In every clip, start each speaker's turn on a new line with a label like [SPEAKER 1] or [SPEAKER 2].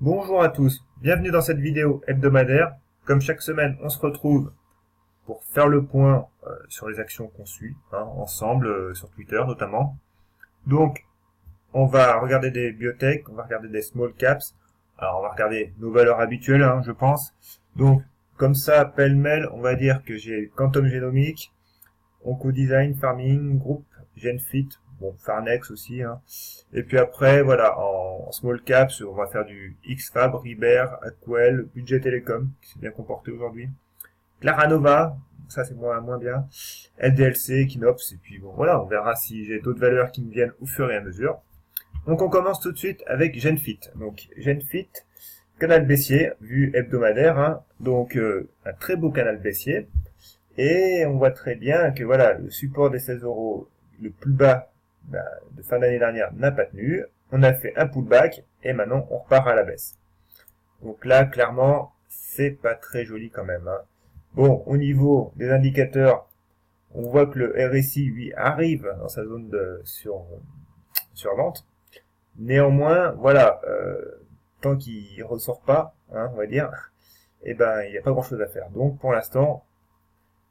[SPEAKER 1] Bonjour à tous, bienvenue dans cette vidéo hebdomadaire. Comme chaque semaine, on se retrouve pour faire le point sur les actions qu'on suit, ensemble, sur Twitter notamment. Donc, on va regarder des biotech, on va regarder des small caps. Alors, on va regarder nos valeurs habituelles, je pense. Donc, comme ça, pêle-mêle, on va dire que j'ai Quantum Genomics, Oncodesign, Farming, Group, Genfit, bon, Farnex aussi, Et puis après, voilà, en small caps, on va faire du XFAB, Ribert, Aquel, Budget Telecom, qui s'est bien comporté aujourd'hui. Claranova, ça c'est moins bien. LDLC, Kinops, et puis bon, voilà, on verra si j'ai d'autres valeurs qui me viennent au fur et à mesure. Donc on commence tout de suite avec Genfit. Donc Genfit, canal baissier, vue hebdomadaire, donc un très beau canal baissier. Et on voit très bien que voilà, le support des 16 euros, le plus bas de fin d'année dernière, n'a pas tenu. On a fait un pullback et maintenant on repart à la baisse. Donc là, clairement, c'est pas très joli quand même. Bon, au niveau des indicateurs, on voit que le RSI, lui, arrive dans sa zone de survente. Néanmoins, voilà, tant qu'il ressort pas, on va dire, eh ben, il n'y a pas grand chose à faire. Donc, pour l'instant,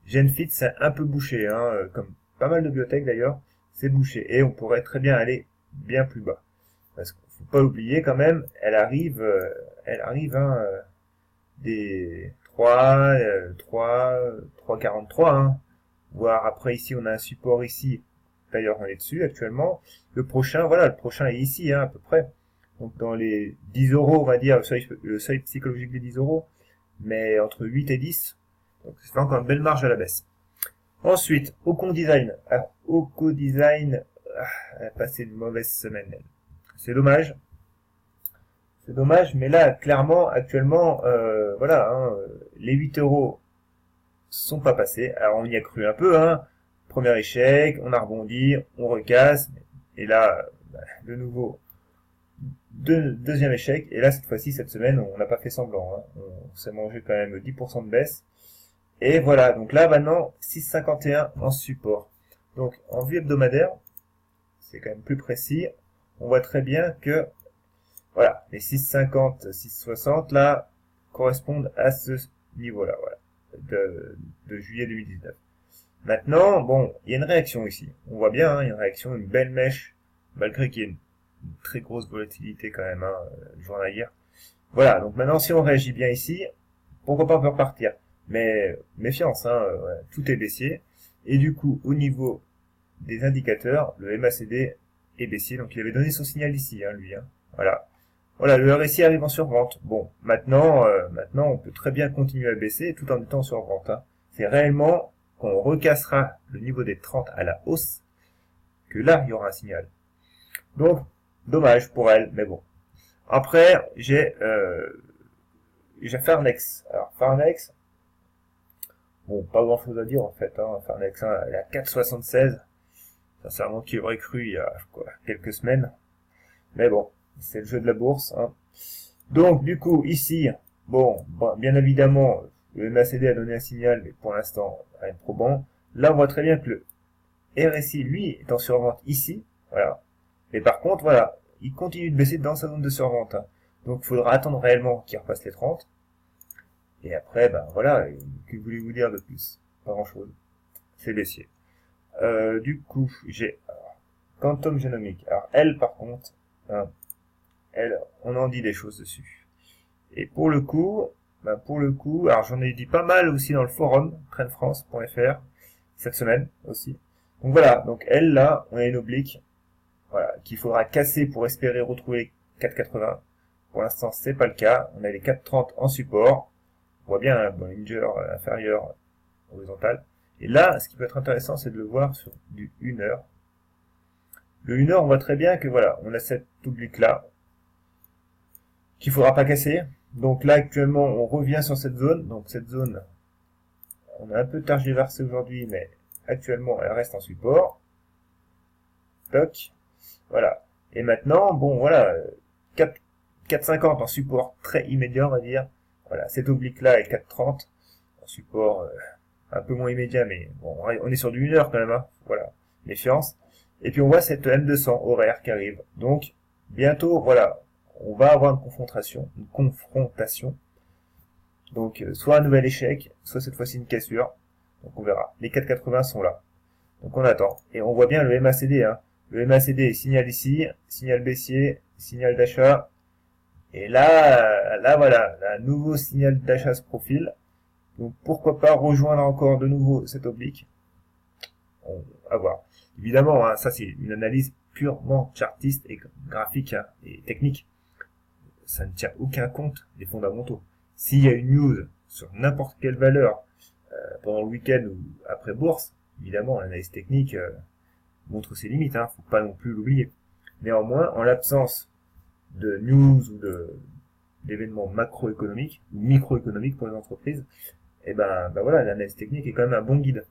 [SPEAKER 1] Genfit, c'est un peu bouché, comme pas mal de biotech d'ailleurs, c'est bouché. Et on pourrait très bien aller bien plus bas. Parce qu'il faut pas oublier quand même, elle arrive des 3,43, voire après ici, on a un support ici. D'ailleurs, on est dessus actuellement. Le prochain, voilà, le prochain est ici, à peu près. Donc dans les 10 euros, on va dire, le seuil psychologique des 10 euros, mais entre 8 et 10. Donc ça fait encore une belle marge à la baisse. Ensuite, Ocon Design. Alors, Ocon Design a passé une mauvaise semaine. C'est dommage. C'est dommage, mais là, clairement, actuellement, voilà, les 8 euros sont pas passés. Alors, on y a cru un peu, Premier échec, on a rebondi, on recasse, et là, de nouveau, deuxième échec, et là, cette fois-ci, cette semaine, on n'a pas fait semblant, On s'est mangé quand même 10% de baisse. Et voilà, donc là maintenant, 6,51 en support. Donc en vue hebdomadaire, c'est quand même plus précis, on voit très bien que voilà, les 6,50, 6,60 là correspondent à ce niveau-là, voilà, de juillet 2019. Maintenant, bon, il y a une réaction ici. On voit bien, il y a une réaction, une belle mèche, malgré qu'il y ait une très grosse volatilité quand même, journalière. Voilà, donc maintenant si on réagit bien ici, pourquoi pas on peut repartir. Mais méfiance, tout est baissier. Et du coup, au niveau des indicateurs, le MACD est baissier. Donc il avait donné son signal ici, lui. Voilà. Voilà, le RSI arrive en survente. Bon, maintenant, on peut très bien continuer à baisser tout en étant en survente. C'est réellement quand on recassera le niveau des 30 à la hausse que là, il y aura un signal. Donc, dommage pour elle, mais bon. Après, j'ai Farnex. Alors, Farnex, bon, pas grand chose à dire en fait, Farnex, elle est à 4,76. Sincèrement, qui aurait cru il y a quelques semaines. Mais bon, c'est le jeu de la bourse. Donc, du coup, ici, bon, bien évidemment, le MACD a donné un signal, mais pour l'instant, rien de probant. Là, on voit très bien que le RSI, lui, est en survente ici. Voilà. Mais par contre, voilà, il continue de baisser dans sa zone de survente. Donc, il faudra attendre réellement qu'il repasse les 30. Et après, ben voilà, que voulez-vous dire de plus? Pas grand-chose. C'est baissier. Du coup, j'ai Quantum Genomics. Alors, elle, par contre, elle, on en dit des choses dessus. Et pour le coup, alors j'en ai dit pas mal aussi dans le forum, trendfrance.fr, cette semaine aussi. Donc voilà, donc elle, là, on a une oblique, voilà, qu'il faudra casser pour espérer retrouver 4,80. Pour l'instant, c'est pas le cas. On a les 4,30 en support. On voit bien un Bollinger inférieur horizontal. Et là, ce qui peut être intéressant, c'est de le voir sur du 1 heure. Le 1 heure, on voit très bien que voilà, on a cette oblique-là, qu'il faudra pas casser. Donc là, actuellement, on revient sur cette zone. Donc cette zone, on a un peu tergiversé aujourd'hui, mais actuellement, elle reste en support. Toc. Voilà. Et maintenant, bon, voilà, 4,50 en support très immédiat, on va dire. Voilà, cette oblique-là est 4,30 en support un peu moins immédiat, mais bon, on est sur du 1 heure quand même, voilà, méfiance. Et puis on voit cette M200 horaire qui arrive. Donc, bientôt, voilà, on va avoir une confrontation. Donc, soit un nouvel échec, soit cette fois-ci une cassure. Donc, on verra. Les 4,80 sont là. Donc, on attend. Et on voit bien le MACD, hein. Le MACD signal ici, signal baissier, signal d'achat. Et là, voilà, un nouveau signal d'achat se profile. Donc, pourquoi pas rejoindre encore de nouveau cette oblique. On va voir. Évidemment, hein, ça c'est une analyse purement chartiste et graphique, hein, et technique. Ça ne tient aucun compte des fondamentaux. S'il y a une news sur n'importe quelle valeur pendant le week-end ou après bourse, évidemment, l'analyse technique montre ses limites, hein, faut pas non plus l'oublier. Néanmoins, en l'absence de news ou d'événements macroéconomiques ou microéconomiques pour les entreprises, et ben voilà, l'analyse technique est quand même un bon guide.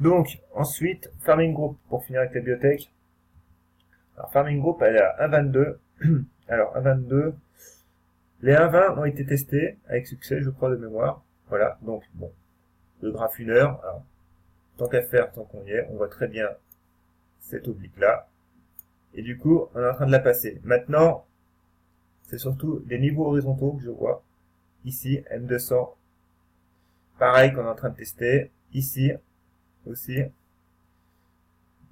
[SPEAKER 1] Donc, ensuite, Farming Group, pour finir avec la biotech. Alors, Farming Group, elle est à 1,22. Alors, 1,22. Les 1,20 ont été testés avec succès, je crois, de mémoire. Voilà, donc, bon, le graphe 1 heure. Alors, tant qu'à faire, tant qu'on y est, on voit très bien cette oblique-là. Et du coup, on est en train de la passer. Maintenant, c'est surtout des niveaux horizontaux que je vois. Ici, M200. Pareil qu'on est en train de tester. Ici, aussi.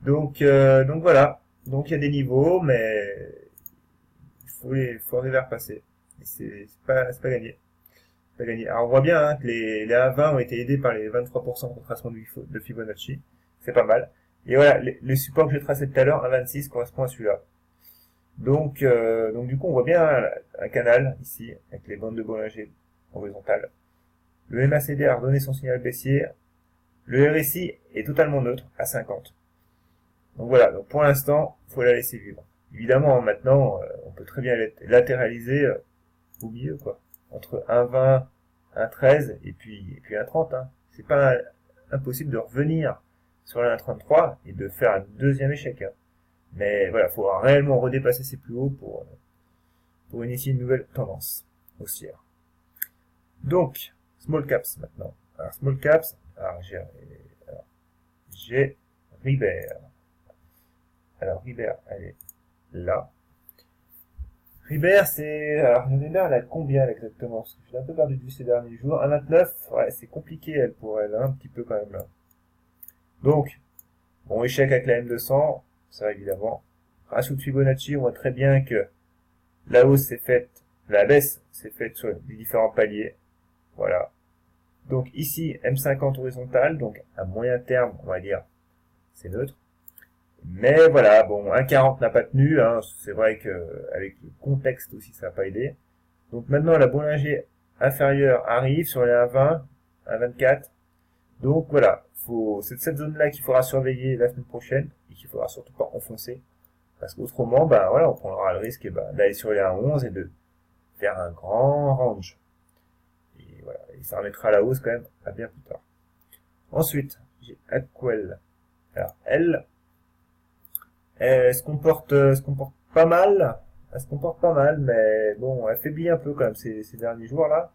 [SPEAKER 1] Donc voilà. Donc il y a des niveaux, mais il faut arriver à repasser. Et c'est pas gagné. C'est pas gagné. Alors on voit bien hein, que les A20 ont été aidés par les 23% de retracement de Fibonacci. C'est pas mal. Et voilà, les supports que j'ai tracés tout à l'heure, 1,26 correspond à celui-là. Donc du coup on voit bien un canal ici, avec les bandes de Bollinger horizontales. Le MACD a redonné son signal baissier. Le RSI est totalement neutre, à 50. Donc voilà, donc pour l'instant, il faut la laisser vivre. Évidemment, maintenant, on peut très bien latéraliser au milieu, quoi. Entre 1,20, 1,13 et puis 1,30. Hein. C'est pas impossible de revenir sur la 1,33 et de faire un deuxième échec. Hein. Mais voilà, il faut réellement redépasser ces plus hauts pour initier une nouvelle tendance haussière. Donc, small caps maintenant. Alors, small caps, alors j'ai Ribert. Alors, Ribert, elle est là. Ribert, alors, Ribert, elle a combien exactement? Parce que je l'ai un peu perdu de vue ces derniers jours. 1,29, ouais, c'est compliqué, elle, pour elle, hein, un petit peu quand même, là. Donc, bon, échec avec la M200, ça, évidemment. Ratio de Fibonacci, on voit très bien que la hausse s'est faite, la baisse s'est faite sur les différents paliers. Voilà. Donc, ici, M50 horizontale, donc, à moyen terme, on va dire, c'est neutre. Mais voilà, bon, 1,40 n'a pas tenu, hein, c'est vrai que avec le contexte aussi, ça n'a pas aidé. Donc maintenant, la Bollinger inférieure arrive sur les 1,20, 1,24. Donc voilà, c'est cette zone-là qu'il faudra surveiller la semaine prochaine et qu'il faudra surtout pas enfoncer. Parce qu'autrement, ben voilà, on prendra le risque d'aller sur les 1,11 et de faire un grand range. Et voilà, et ça remettra à la hausse quand même à bien plus tard. Ensuite, j'ai Aquel. Alors, elle se comporte pas mal. Elle se comporte pas mal, mais bon, elle faiblit un peu quand même ces derniers jours là.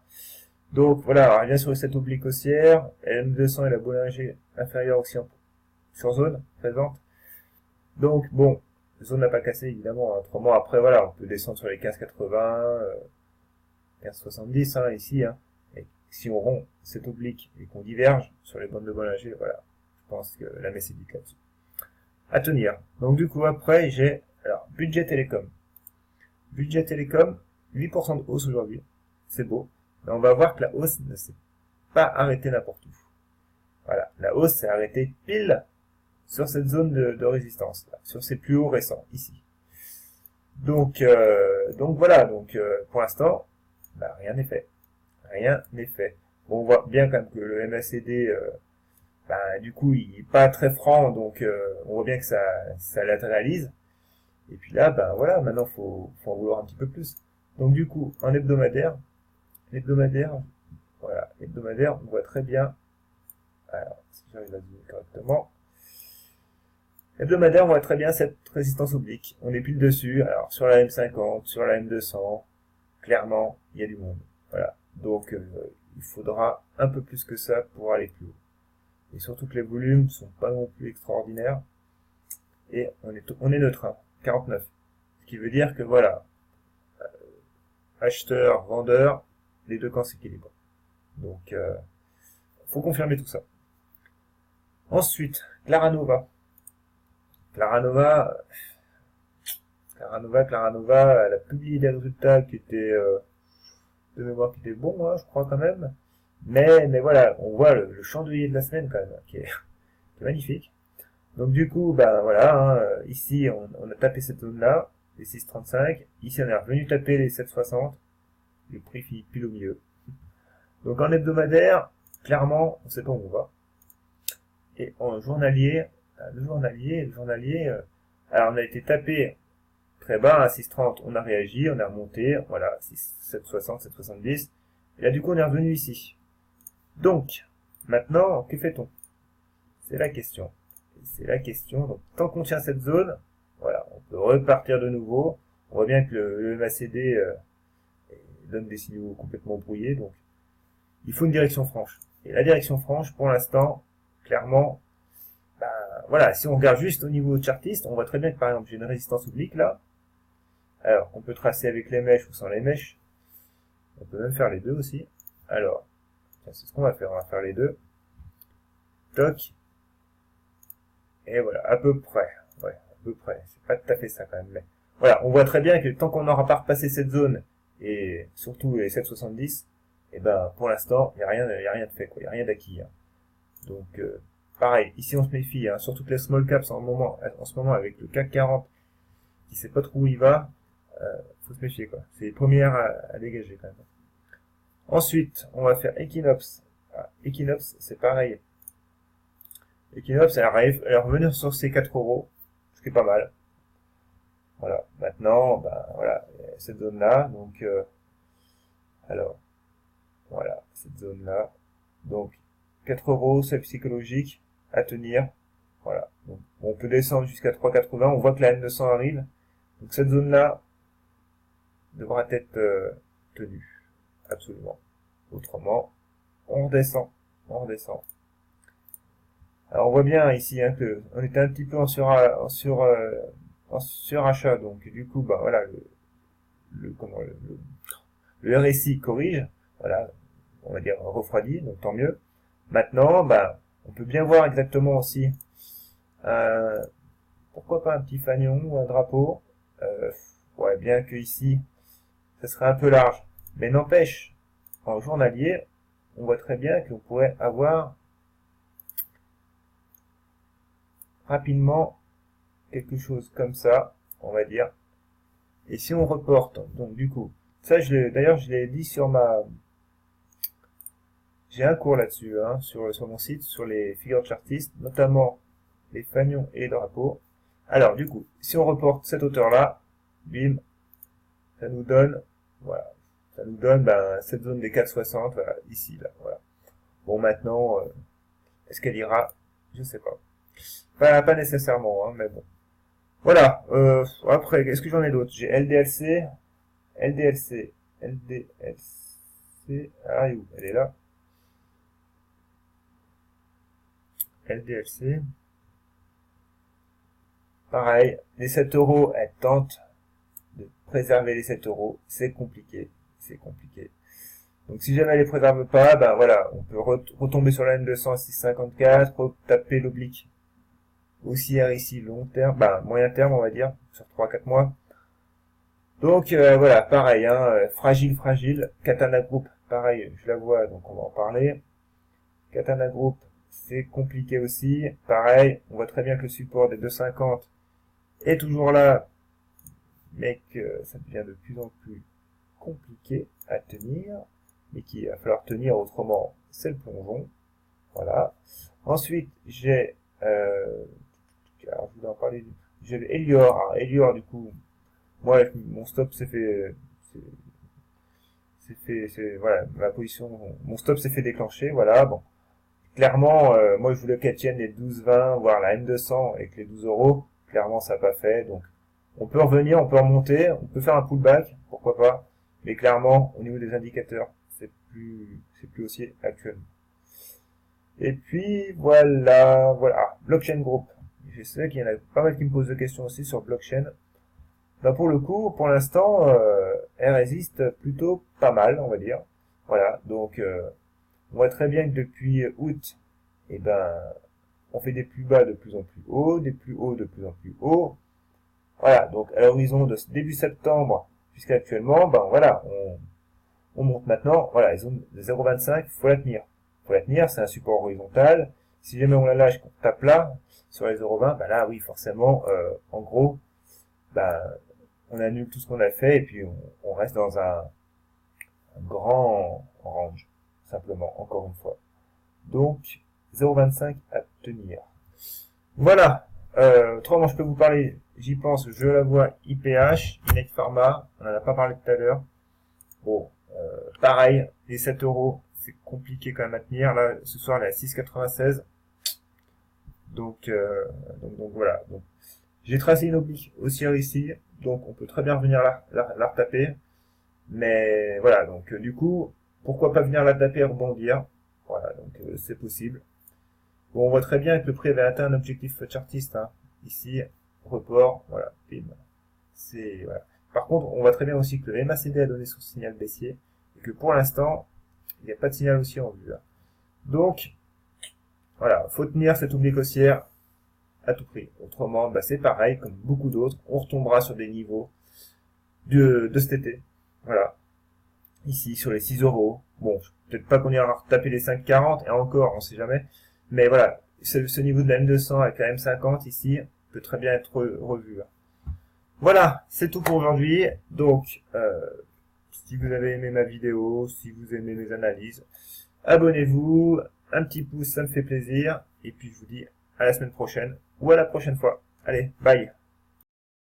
[SPEAKER 1] Donc voilà, elle revient sur cette oblique haussière. M200 et la Bollinger inférieure aussi sur zone présente. Donc bon, zone n'a pas cassé évidemment. Hein. 3 mois après, voilà, on peut descendre sur les 15,80, 15,70 hein, ici. Hein. Et si on rompt cette oblique et qu'on diverge sur les bandes de Bollinger, voilà, je pense que la messe est dite là-dessus. À tenir. Donc du coup après j'ai alors budget télécom. Budget télécom, 8% de hausse aujourd'hui. C'est beau. Mais on va voir que la hausse ne s'est pas arrêtée n'importe où. Voilà, la hausse s'est arrêtée pile sur cette zone de résistance, là, sur ses plus hauts récents, ici. Donc voilà, pour l'instant, bah, rien n'est fait. Rien n'est fait. Bon, on voit bien quand même que le MACD du coup, il est pas très franc, donc on voit bien que ça latéralise. Et puis là, voilà, maintenant faut en vouloir un petit peu plus. Donc du coup, en hebdomadaire, voilà, hebdomadaire, on voit très bien. Alors, si j'arrive à zoomer correctement. Hebdomadaire, on voit très bien cette résistance oblique. On est pile dessus. Alors sur la M50, sur la M200, clairement, il y a du monde. Voilà. Donc il faudra un peu plus que ça pour aller plus haut. Et surtout que les volumes sont pas non plus extraordinaires. Et on est neutre, hein, 49. Ce qui veut dire que voilà, acheteur, vendeur, les deux camps s'équilibrent. Donc, faut confirmer tout ça. Ensuite, Clara Nova. Clara Nova, elle a publié des résultats qui étaient, de mémoire, qui étaient bons, hein, je crois quand même. Mais voilà, on voit le chandelier de la semaine quand même, qui est magnifique. Donc du coup, ben voilà, hein, ici on a tapé cette zone-là, les 6,35. Ici on est revenu taper les 7,60. Le prix finit pile au milieu. Donc en hebdomadaire, clairement, on ne sait pas où on va. Et en journalier, le journalier, alors on a été tapé très bas à 6,30, on a réagi, on a remonté, voilà, 7,60, 7,70. Et là du coup on est revenu ici. Donc, maintenant, que fait-on? C'est la question. C'est la question. Donc, tant qu'on tient cette zone, voilà, on peut repartir de nouveau. On voit bien que le MACD donne des signaux complètement brouillés, donc il faut une direction franche. Et la direction franche, pour l'instant, clairement, ben, voilà, si on regarde juste au niveau chartiste, on voit très bien que par exemple j'ai une résistance oblique là. Alors, on peut tracer avec les mèches ou sans les mèches. On peut même faire les deux aussi. Alors, c'est ce qu'on va faire. On va faire les deux. Toc. Et voilà, à peu près. Ouais, à peu près. C'est pas tout à fait ça quand même. Mais voilà, on voit très bien que tant qu'on n'aura pas repassé cette zone, et surtout les 7,70, et ben pour l'instant, il n'y a rien de fait, quoi. Il n'y a rien d'acquis. Hein. Donc, pareil, ici on se méfie, hein, surtout que les small caps en ce moment avec le CAC 40 qui sait pas trop où il va, faut se méfier, quoi. C'est les premières à dégager quand même. Ensuite, on va faire Equinox. Ah, Equinox, c'est pareil. Equinox, elle va revenir sur ses 4 euros, ce qui est pas mal. Voilà. Maintenant, ben voilà, cette zone-là, donc alors voilà, cette zone-là. Donc 4 euros, c'est psychologique à tenir. Voilà. Donc, on peut descendre jusqu'à 3,80. On voit que la N200 arrive. Donc cette zone-là devra être tenue. Absolument. Autrement, on redescend. On redescend. Alors on voit bien ici hein, que on était un petit peu en surachat. Donc du coup, bah voilà, le RSI corrige. Voilà, on va dire refroidi, donc tant mieux. Maintenant, bah, on peut bien voir exactement aussi pourquoi pas un petit fanion ou un drapeau. Ouais, bien que ici, ça serait un peu large. Mais n'empêche, en journalier, on voit très bien qu'on pourrait avoir rapidement quelque chose comme ça, on va dire. Et si on reporte, donc du coup, ça d'ailleurs je l'ai dit sur j'ai un cours là-dessus, hein, sur mon site, sur les figures chartistes, notamment les fanions et les drapeaux. Alors du coup, si on reporte cette hauteur-là, bim, ça nous donne, voilà, ça nous donne cette zone des 4,60, voilà, ici, là, voilà. Bon maintenant, est-ce qu'elle ira? Je sais pas. Pas nécessairement, hein, mais bon. Voilà, après, est-ce que j'en ai d'autres? J'ai LDLC, LDLC, LDLC, ah, où? Elle est là. LDLC. Pareil, les 7 euros, elle tente de préserver les 7 euros. C'est compliqué, c'est compliqué. Donc si jamais elle les préserve pas, ben voilà, on peut retomber sur la N200 à 6,54, taper l'oblique haussière ici, long terme, moyen terme on va dire, sur 3-4 mois. Donc voilà, pareil, hein, fragile. Katana Group, pareil, je la vois, donc on va en parler. Katana Group, c'est compliqué aussi. Pareil, on voit très bien que le support des 2,50 est toujours là, mais que ça devient de plus en plus compliqué à tenir, mais qu'il va falloir tenir autrement, c'est le plongeon. Voilà. Ensuite, j'ai alors je voulais en parler, j'ai Elior. Alors, Elior, du coup, moi, mon stop voilà, ma position, mon stop s'est fait déclencher, voilà, bon. Clairement, moi, je voulais qu'elle tienne les 12,20, voire la N200 avec les 12 euros. Clairement, ça n'a pas fait, donc, on peut revenir, on peut remonter, on peut faire un pullback, pourquoi pas. Mais clairement, au niveau des indicateurs, c'est plus haussier actuellement. Et puis, voilà. Blockchain Group. Je sais qu'il y en a pas mal qui me posent des questions aussi sur blockchain. ben pour le coup, pour l'instant, elle résiste plutôt pas mal, on va dire. Voilà, donc on voit très bien que depuis août, eh ben, on fait des plus bas de plus en plus hauts, des plus hauts de plus en plus hauts. Voilà, donc à l'horizon de début septembre jusqu'à actuellement, ben voilà, on monte maintenant. Voilà, les zones de 0,25, il faut la tenir. Il faut la tenir, c'est un support horizontal. Si jamais on la lâche, qu'on tape là, sur les 0,20, ben là, oui, forcément, en gros, ben, on annule tout ce qu'on a fait et puis on reste dans un grand range, simplement, encore une fois. Donc, 0,25 à tenir. Voilà. Autrement, je peux vous parler, j'y pense, je la vois IPH, Inex Pharma, on en a pas parlé tout à l'heure. Bon, pareil, les 7 euros, c'est compliqué quand même à tenir. Là, ce soir, elle est à 6,96. Donc voilà. Donc, j'ai tracé une oblique haussière ici, donc on peut très bien venir la retaper. Mais voilà, donc du coup, pourquoi pas venir la taper et rebondir. Voilà, donc c'est possible. Bon, on voit très bien que le prix avait atteint un objectif chartiste, hein. Ici, report, voilà, pim. Voilà. Par contre, on voit très bien aussi que le MACD a donné son signal baissier, et que pour l'instant, il n'y a pas de signal haussier en vue, là. Donc, voilà, faut tenir cette oblique haussière à tout prix. Autrement, bah, c'est pareil, comme beaucoup d'autres, on retombera sur des niveaux de cet été. Voilà. Ici, sur les 6 euros. Bon, peut-être pas qu'on ira taper les 5,40, et encore, on sait jamais. Mais voilà, ce niveau de la M200 avec la M50 ici peut très bien être revu. Voilà, c'est tout pour aujourd'hui. Donc, si vous avez aimé ma vidéo, si vous aimez mes analyses, abonnez-vous, un petit pouce, ça me fait plaisir. Et puis je vous dis à la semaine prochaine ou à la prochaine fois. Allez, bye!